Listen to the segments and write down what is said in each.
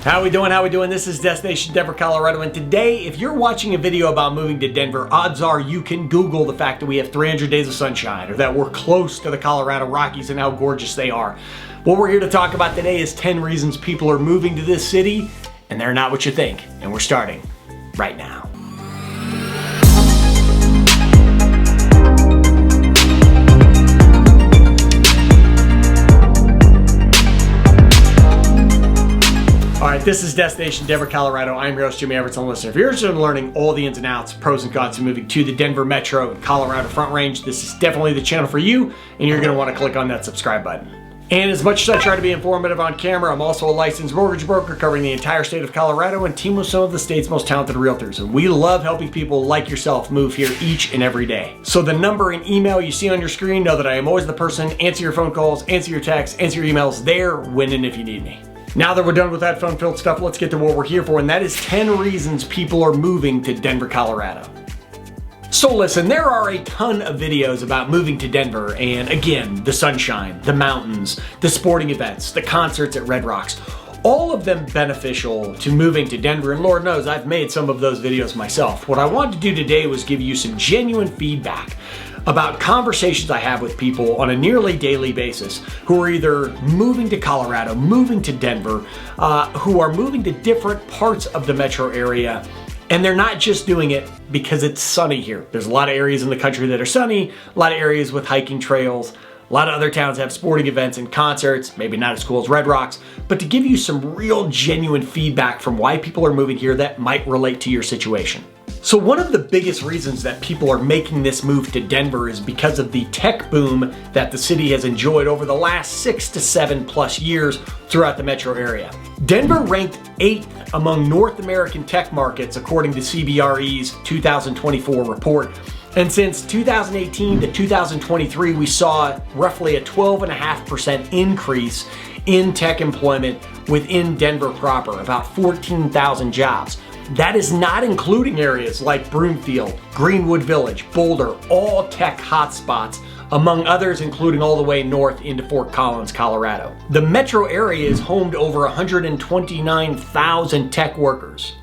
How we doing? How we doing? This is Destination Denver, Colorado, and today, if you're watching a video about moving to Denver, odds are you can Google the fact that we have 300 days of sunshine, or that we're close to the Colorado Rockies and how gorgeous they are. What we're here to talk about today is 10 reasons people are moving to this city, and they're not what you think. And we're starting right now. Alright, this is Destination Denver, Colorado. I'm your host, Jimmy Everton. Listener, if you're interested in learning all the ins and outs, pros and cons of moving to the Denver Metro and Colorado Front Range, this is definitely the channel for you, and you're going to want to click on that subscribe button. And as much as I try to be informative on camera, I'm also a licensed mortgage broker covering the entire state of Colorado and team with some of the state's most talented realtors. And we love helping people like yourself move here each and every day. So the number and email you see on your screen, know that I am always the person, answer your phone calls, answer your texts, answer your emails, there, winning if you need me. Now that we're done with that fun-filled stuff, let's get to what we're here for, and that is 10 reasons people are moving to Denver, Colorado. So listen, there are a ton of videos about moving to Denver, and again, the sunshine, the mountains, the sporting events, the concerts at Red Rocks, all of them beneficial to moving to Denver, and Lord knows I've made some of those videos myself. What I wanted to do today was give you some genuine feedback about conversations I have with people on a nearly daily basis who are either moving to Colorado, moving to Denver, who are moving to different parts of the metro area, and they're not just doing it because it's sunny here. There's a lot of areas in the country that are sunny, a lot of areas with hiking trails, a lot of other towns have sporting events and concerts, maybe not as cool as Red Rocks, but to give you some real genuine feedback from why people are moving here that might relate to your situation. So one of the biggest reasons that people are making this move to Denver is because of the tech boom that the city has enjoyed over the last 6 to 7+ years throughout the metro area. Denver ranked 8th among North American tech markets according to CBRE's 2024 report. And since 2018 to 2023, we saw roughly a 12.5% increase in tech employment within Denver proper, about 14,000 jobs. That is not including areas like Broomfield, Greenwood Village, Boulder, all tech hotspots, among others including all the way north into Fort Collins, Colorado. The metro area is home to over 129,000 tech workers.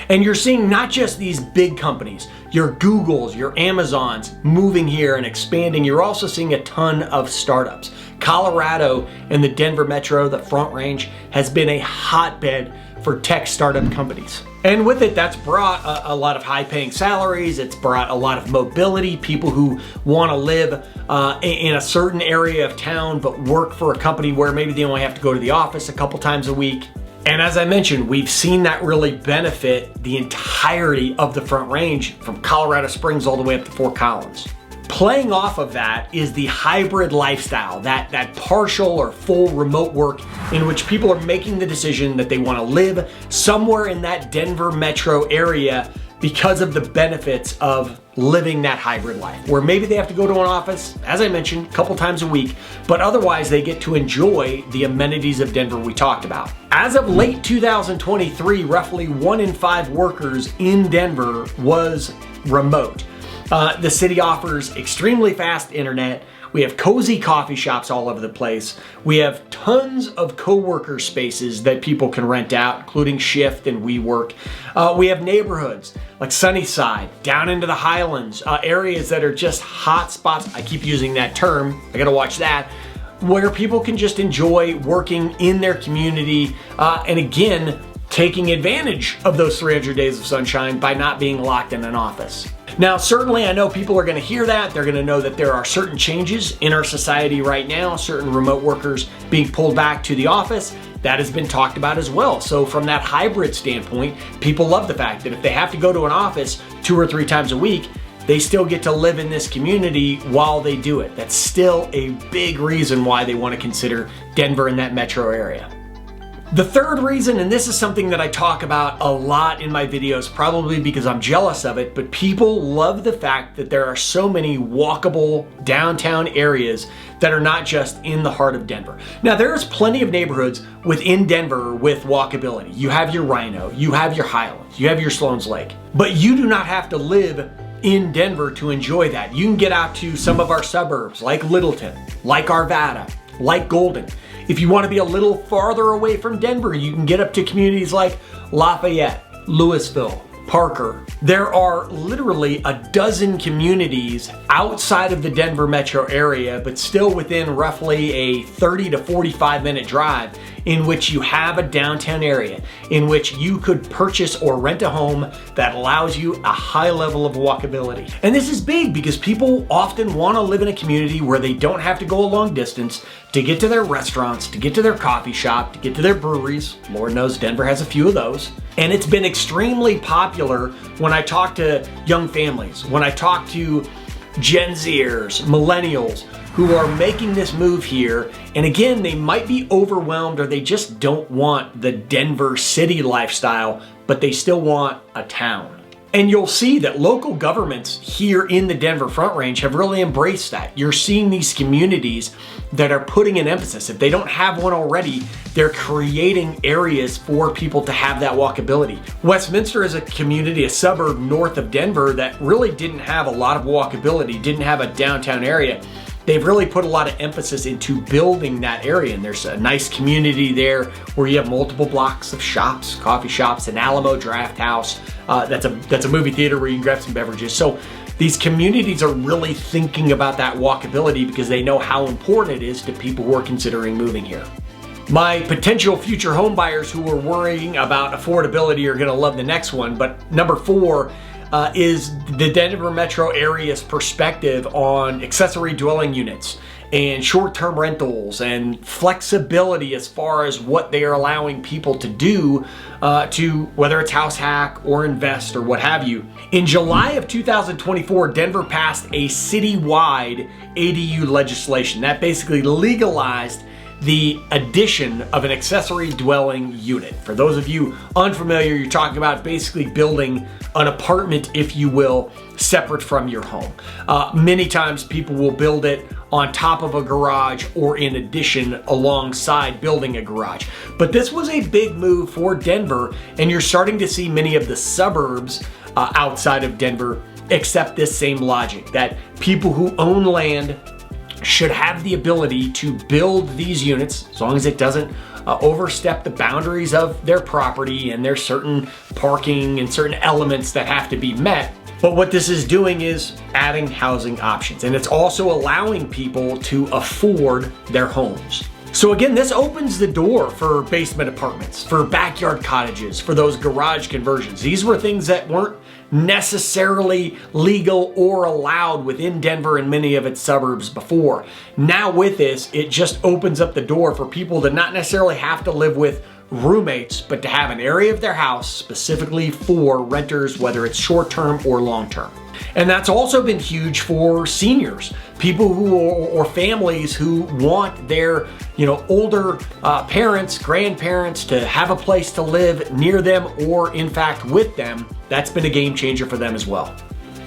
And you're seeing not just these big companies, your Googles, your Amazons moving here and expanding, you're also seeing a ton of startups. Colorado and the Denver Metro, the Front Range, has been a hotbed for tech startup companies. And with it, that's brought a lot of high-paying salaries, it's brought a lot of mobility, people who want to live in a certain area of town but work for a company where maybe they only have to go to the office a couple times a week. And as I mentioned, we've seen that really benefit the entirety of the Front Range from Colorado Springs all the way up to Fort Collins. Playing off of that is the hybrid lifestyle, that partial or full remote work in which people are making the decision that they want to live somewhere in that Denver metro area because of the benefits of living that hybrid life, where maybe they have to go to an office, as I mentioned, a couple times a week, but otherwise they get to enjoy the amenities of Denver we talked about. As of late 2023, roughly 1 in 5 workers in Denver was remote. The city offers extremely fast internet. We have cozy coffee shops all over the place. We have tons of co-worker spaces that people can rent out, including Shift and WeWork. We have neighborhoods like Sunnyside, down into the Highlands, areas that are just hot spots. I keep using that term. I gotta watch that. Where people can just enjoy working in their community and again, taking advantage of those 300 days of sunshine by not being locked in an office. Now, certainly I know people are going to hear that. They're going to know that there are certain changes in our society right now, certain remote workers being pulled back to the office. That has been talked about as well. So from that hybrid standpoint, people love the fact that if they have to go to an office 2 or 3 times a week, they still get to live in this community while they do it. That's still a big reason why they want to consider Denver and that metro area. The third reason, and this is something that I talk about a lot in my videos, probably because I'm jealous of it, but people love the fact that there are so many walkable downtown areas that are not just in the heart of Denver. Now, there's plenty of neighborhoods within Denver with walkability. You have your Rhino, you have your Highlands, you have your Sloan's Lake, but you do not have to live in Denver to enjoy that. You can get out to some of our suburbs like Littleton, like Arvada, like Golden, If you want to be a little farther away from Denver, you can get up to communities like Lafayette, Louisville, Parker. There are literally a dozen communities outside of the Denver metro area, but still within roughly a 30 to 45 minute drive, in which you have a downtown area in which you could purchase or rent a home that allows you a high level of walkability. And this is big because people often want to live in a community where they don't have to go a long distance to get to their restaurants, to get to their coffee shop, to get to their breweries. Lord knows Denver has a few of those. And it's been extremely popular when I talk to young families, when I talk to Gen Zers, millennials, who are making this move here. And again, they might be overwhelmed or they just don't want the Denver city lifestyle, but they still want a town. And you'll see that local governments here in the Denver Front Range have really embraced that. You're seeing these communities that are putting an emphasis. If they don't have one already, they're creating areas for people to have that walkability. Westminster is a community, a suburb north of Denver that really didn't have a lot of walkability, didn't have a downtown area. They've really put a lot of emphasis into building that area, and there's a nice community there where you have multiple blocks of shops, coffee shops, an Alamo Draft House. That's a movie theater where you can grab some beverages. So these communities are really thinking about that walkability because they know how important it is to people who are considering moving here. My potential future home buyers who are worrying about affordability are going to love the next one, but number 4 is the Denver metro area's perspective on accessory dwelling units and short-term rentals and flexibility as far as what they are allowing people to do to whether it's house hack or invest or what have you. In July of 2024, Denver passed a citywide ADU legislation that basically legalized the addition of an accessory dwelling unit. For those of you unfamiliar, you're talking about basically building an apartment, if you will, separate from your home. Many times people will build it on top of a garage or in addition alongside building a garage. But this was a big move for Denver, and you're starting to see many of the suburbs outside of Denver accept this same logic, that people who own land should have the ability to build these units as long as it doesn't overstep the boundaries of their property, and there's certain parking and certain elements that have to be met. But what this is doing is adding housing options, and it's also allowing people to afford their homes. So again, this opens the door for basement apartments, for backyard cottages, for those garage conversions. These were things that weren't necessarily legal or allowed within Denver and many of its suburbs before. Now with this, it just opens up the door for people to not necessarily have to live with roommates, but to have an area of their house specifically for renters, whether it's short-term or long-term. And that's also been huge for seniors, people who or families who want their older parents, grandparents to have a place to live near them or in fact with them. That's been a game changer for them as well.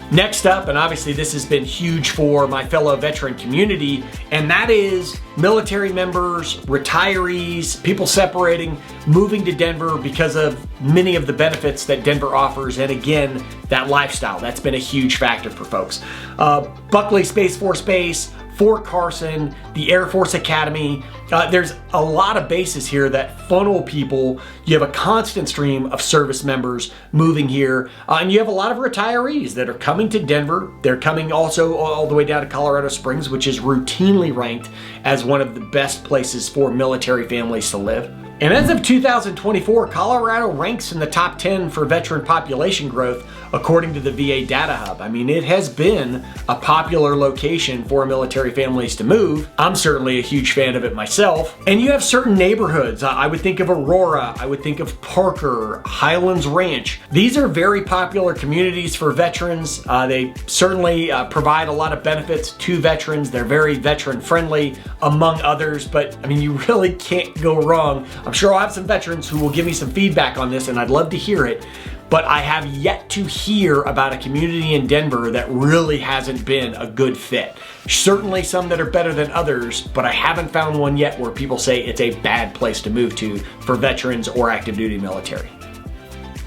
Next up, and obviously this has been huge for my fellow veteran community, and that is military members, retirees, people separating, moving to Denver because of many of the benefits that Denver offers, and again, that lifestyle. That's been a huge factor for folks. Buckley Space Force Base, Fort Carson, the Air Force Academy. There's a lot of bases here that funnel people. You have a constant stream of service members moving here, and you have a lot of retirees that are coming to Denver. They're coming also all the way down to Colorado Springs, which is routinely ranked as one of the best places for military families to live. And as of 2024, Colorado ranks in the top 10 for veteran population growth, according to the VA Data Hub. I mean, it has been a popular location for military families to move. I'm certainly a huge fan of it myself. And you have certain neighborhoods. I would think of Aurora, I would think of Parker, Highlands Ranch. These are very popular communities for veterans. They certainly provide a lot of benefits to veterans. They're very veteran friendly, among others, but I mean, you really can't go wrong. I'm sure I'll have some veterans who will give me some feedback on this, and I'd love to hear it. But I have yet to hear about a community in Denver that really hasn't been a good fit. Certainly some that are better than others, but I haven't found one yet where people say it's a bad place to move to for veterans or active duty military.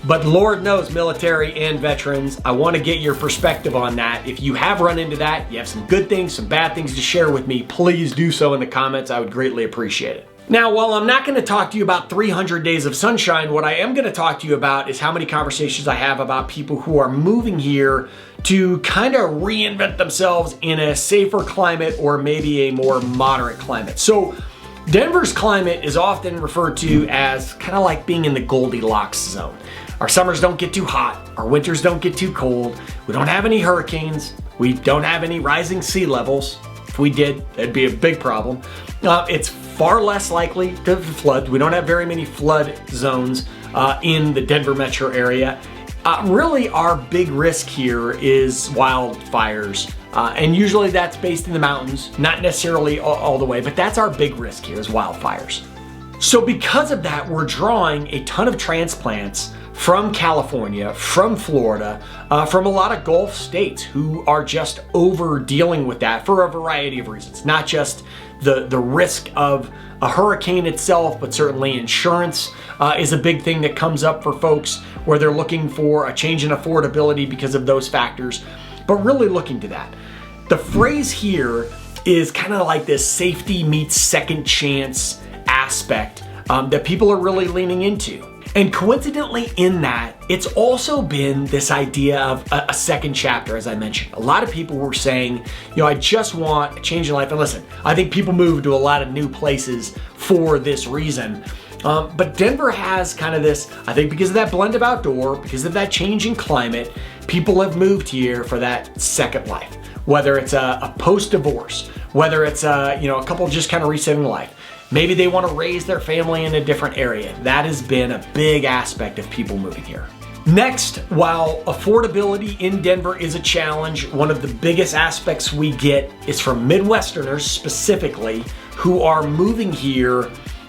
But Lord knows, military and veterans, I want to get your perspective on that. If you have run into that, you have some good things, some bad things to share with me, please do so in the comments. I would greatly appreciate it. Now, while I'm not going to talk to you about 300 days of sunshine, what I am going to talk to you about is how many conversations I have about people who are moving here to kind of reinvent themselves in a safer climate or maybe a more moderate climate. So Denver's climate is often referred to as kind of like being in the Goldilocks zone. Our summers don't get too hot, our winters don't get too cold, we don't have any hurricanes, we don't have any rising sea levels. If we did, that'd be a big problem. It's far less likely to flood. We don't have very many flood zones in the Denver metro area. Really, our big risk here is wildfires. And usually that's based in the mountains, not necessarily all the way, but that's our big risk here is wildfires. So because of that, we're drawing a ton of transplants from California, from Florida, from a lot of Gulf states who are just over dealing with that for a variety of reasons. Not just the risk of a hurricane itself, but certainly insurance is a big thing that comes up for folks where they're looking for a change in affordability because of those factors, but really looking to that. The phrase here is kind of like this safety meets second chance aspect that people are really leaning into. And coincidentally in that, it's also been this idea of a second chapter, as I mentioned. A lot of people were saying, I just want a change in life. And listen, I think people move to a lot of new places for this reason. But Denver has kind of this, I think because of that blend of outdoor, because of that change in climate, people have moved here for that second life. Whether it's a post-divorce, whether it's a couple just kind of resetting life. Maybe they want to raise their family in a different area. That has been a big aspect of people moving here. Next, while affordability in Denver is a challenge, one of the biggest aspects we get is from Midwesterners specifically who are moving here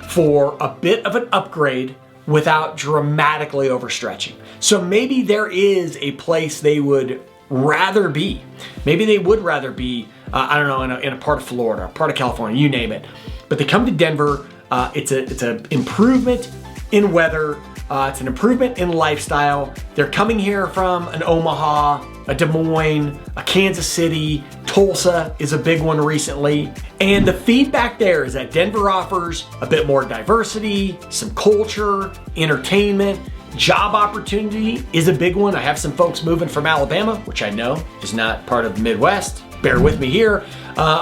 for a bit of an upgrade without dramatically overstretching. So maybe there is a place they would rather be. Maybe they would rather be, in a part of Florida, a part of California, you name it. But they come to Denver, it's an improvement in weather, it's an improvement in lifestyle. They're coming here from an Omaha, a Des Moines, a Kansas City, Tulsa is a big one recently. And the feedback there is that Denver offers a bit more diversity, some culture, entertainment, job opportunity is a big one. I have some folks moving from Alabama, which I know is not part of the Midwest. Bear with me here,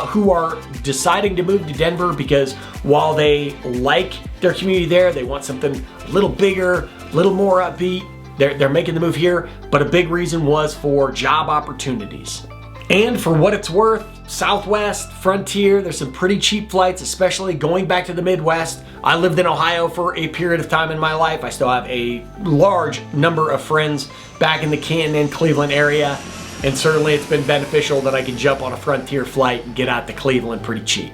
who are deciding to move to Denver because while they like their community there, they want something a little bigger, a little more upbeat. They're making the move here, but a big reason was for job opportunities. And for what it's worth, Southwest, Frontier, there's some pretty cheap flights, especially going back to the Midwest. I lived in Ohio for a period of time in my life. I still have a large number of friends back in the Canton and Cleveland area. And certainly it's been beneficial that I can jump on a Frontier flight and get out to Cleveland pretty cheap.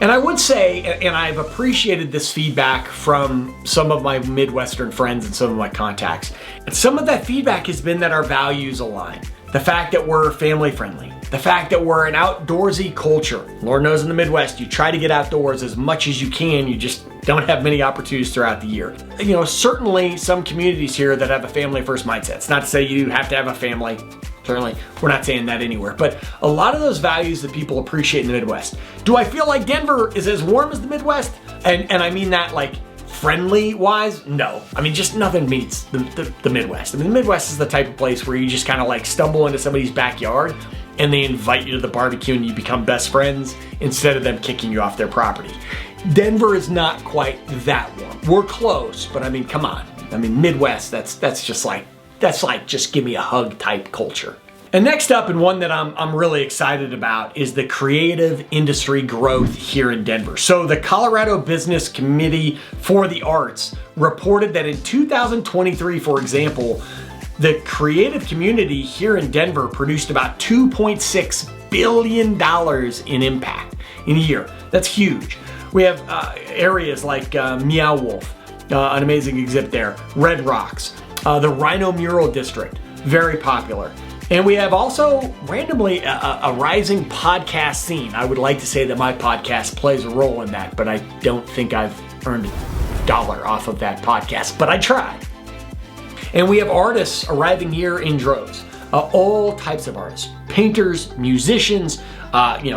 And I would say, and I've appreciated this feedback from some of my Midwestern friends and some of my contacts, and some of that feedback has been that our values align. The fact that we're family friendly, the fact that we're an outdoorsy culture. Lord knows in the Midwest, you try to get outdoors as much as you can, you just don't have many opportunities throughout the year. Certainly some communities here that have a family first mindset. It's not to say you have to have a family. Certainly, we're not saying that anywhere, but a lot of those values that people appreciate in the Midwest. Do I feel like Denver is as warm as the Midwest? And I mean that like friendly wise? No. I mean, just nothing beats the Midwest. I mean, the Midwest is the type of place where you just kind of like stumble into somebody's backyard and they invite you to the barbecue and you become best friends instead of them kicking you off their property. Denver is not quite that warm. We're close, but I mean, come on. I mean, Midwest, that's like just give me a hug type culture. And next up, and one that I'm really excited about, is the creative industry growth here in Denver. So the Colorado Business Committee for the Arts reported that in 2023, for example, the creative community here in Denver produced about $2.6 billion in impact in a year. That's huge. We have areas like Meow Wolf, an amazing exhibit there, Red Rocks, the Rhino Mural District, very popular. And we have also randomly a rising podcast scene. I would like to say that my podcast plays a role in that, but I don't think I've earned a dollar off of that podcast, but I try. And we have artists arriving here in droves, all types of artists, painters, musicians,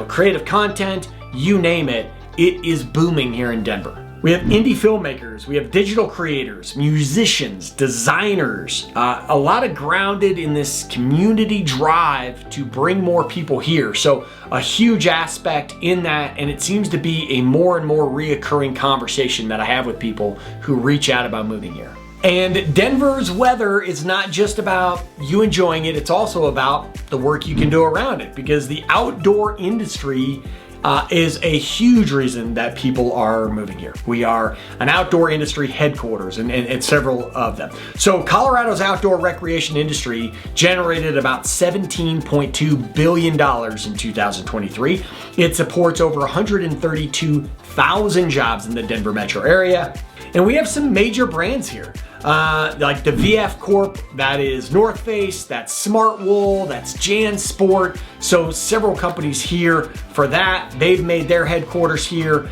creative content, you name it. It is booming here in Denver. We have indie filmmakers, we have digital creators, musicians, designers, a lot of grounded in this community drive to bring more people here. So a huge aspect in that, and it seems to be a more and more reoccurring conversation that I have with people who reach out about moving here. And Denver's weather is not just about you enjoying it, it's also about the work you can do around it, because the outdoor industry is a huge reason that people are moving here. We are an outdoor industry headquarters and several of them. So Colorado's outdoor recreation industry generated about $17.2 billion in 2023. It supports over 132,000 jobs in the Denver metro area. And we have some major brands here. Like the VF Corp, that is North Face, that's Smart Wool, that's JanSport. So several companies here for that. They've made their headquarters here.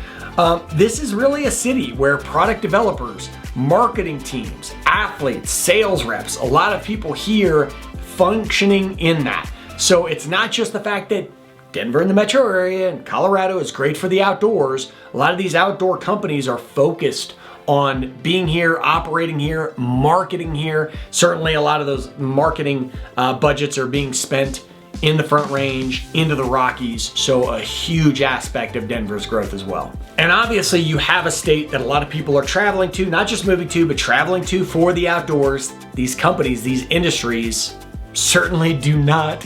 This is really a city where product developers, marketing teams, athletes, sales reps, a lot of people here functioning in that. So it's not just the fact that Denver and the metro area and Colorado is great for the outdoors. A lot of these outdoor companies are focused on being here, operating here, marketing here. Certainly a lot of those marketing budgets are being spent in the Front Range, into the Rockies, so a huge aspect of Denver's growth as well. And obviously you have a state that a lot of people are traveling to, not just moving to, but traveling to for the outdoors. These companies, these industries certainly do not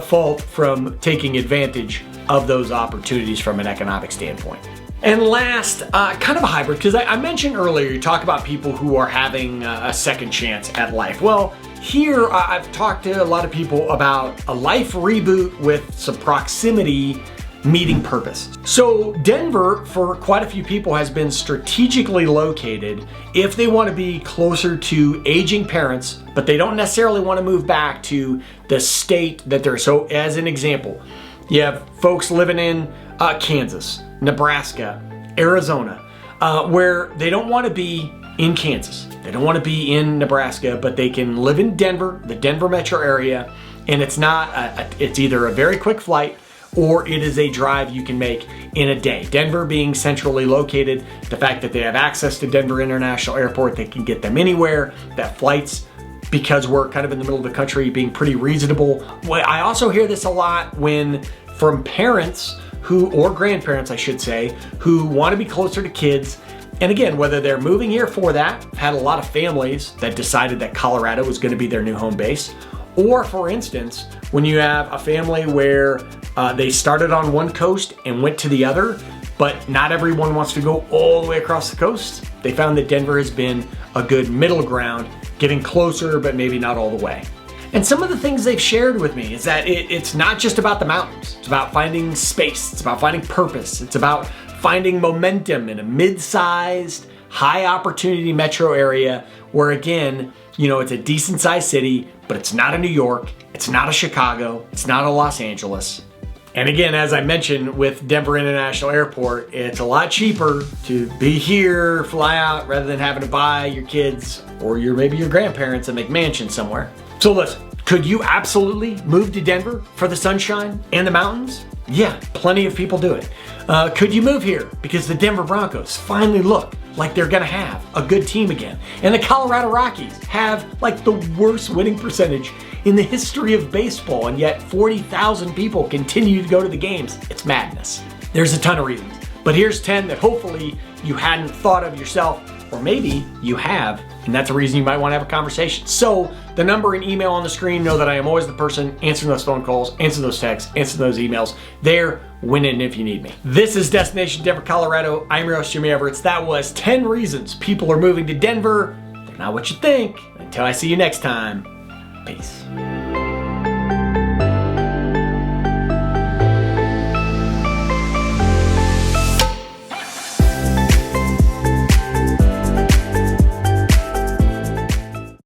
fault from taking advantage of those opportunities from an economic standpoint. And last, kind of a hybrid, because I mentioned earlier, you talk about people who are having a second chance at life. Well, here I've talked to a lot of people about a life reboot with some proximity meeting purpose. So Denver, for quite a few people, has been strategically located if they want to be closer to aging parents, but they don't necessarily want to move back to the state that they're. So as an example, you have folks living in Kansas, Nebraska, Arizona, where they don't want to be in Kansas. They don't want to be in Nebraska, but they can live in Denver, the Denver metro area, and it's not, it's either a very quick flight or it is a drive you can make in a day. Denver being centrally located, the fact that they have access to Denver International Airport, they can get them anywhere, that flights, because we're kind of in the middle of the country, being pretty reasonable. I also hear this a lot from parents who, or grandparents I should say, who want to be closer to kids. And again, whether they're moving here for that, I've had a lot of families that decided that Colorado was going to be their new home base. Or for instance, when you have a family where they started on one coast and went to the other, but not everyone wants to go all the way across the coast. They found that Denver has been a good middle ground, getting closer, but maybe not all the way. And some of the things they've shared with me is that it's not just about the mountains. It's about finding space. It's about finding purpose. It's about finding momentum in a mid-sized, high opportunity metro area where, again, it's a decent sized city, but it's not a New York. It's not a Chicago. It's not a Los Angeles. And again, as I mentioned with Denver International Airport, it's a lot cheaper to be here, fly out, rather than having to buy your kids or maybe your grandparents a McMansion somewhere. So listen, could you absolutely move to Denver for the sunshine and the mountains? Yeah, plenty of people do it. Could you move here because the Denver Broncos finally look like they're gonna have a good team again? And the Colorado Rockies have like the worst winning percentage in the history of baseball, and yet 40,000 people continue to go to the games. It's madness. There's a ton of reasons, but here's 10 that hopefully you hadn't thought of yourself, or maybe you have, and that's a reason you might want to have a conversation. So the number and email on the screen, know that I am always the person answering those phone calls, answering those texts, answering those emails. There, win in if you need me. This is Destination Denver, Colorado. I'm your host, Jimmy Everett. That was 10 reasons people are moving to Denver. They're not what you think. Until I see you next time, peace.